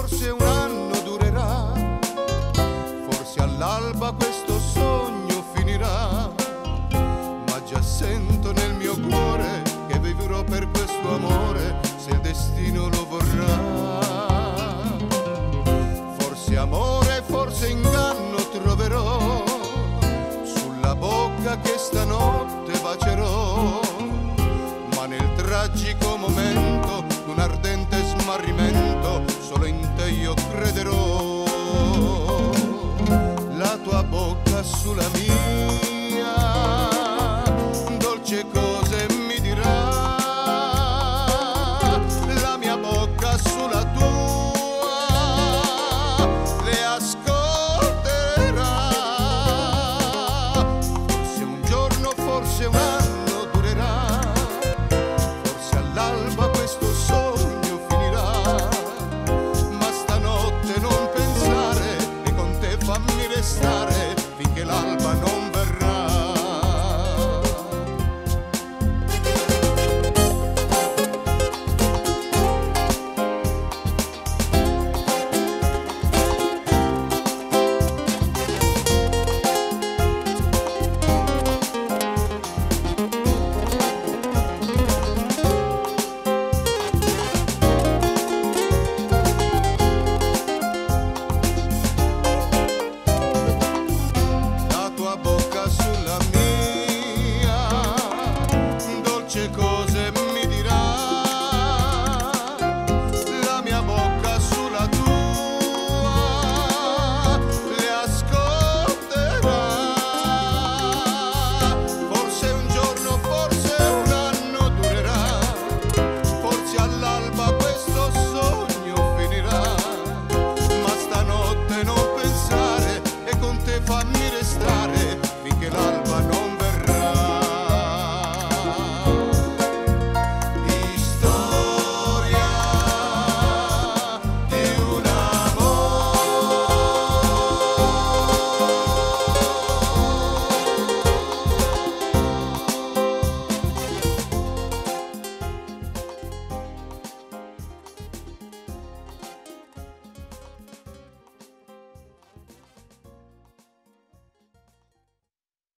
forse un anno durerà, forse all'alba questo sogno finirà, ma già sento nel mio cuore che vivrò per questo amore se il destino lo vorrà. Forse amore, forse inganno troverò sulla bocca che stanotte bacerò, ma nel tragico momento d'un ardente smarrimento solo in te io crederò. La tua bocca sulla mia dolce cose mi dirà, la mia bocca sulla tua le ascolterà. Forse un giorno, forse un anno durerà, forse all'alba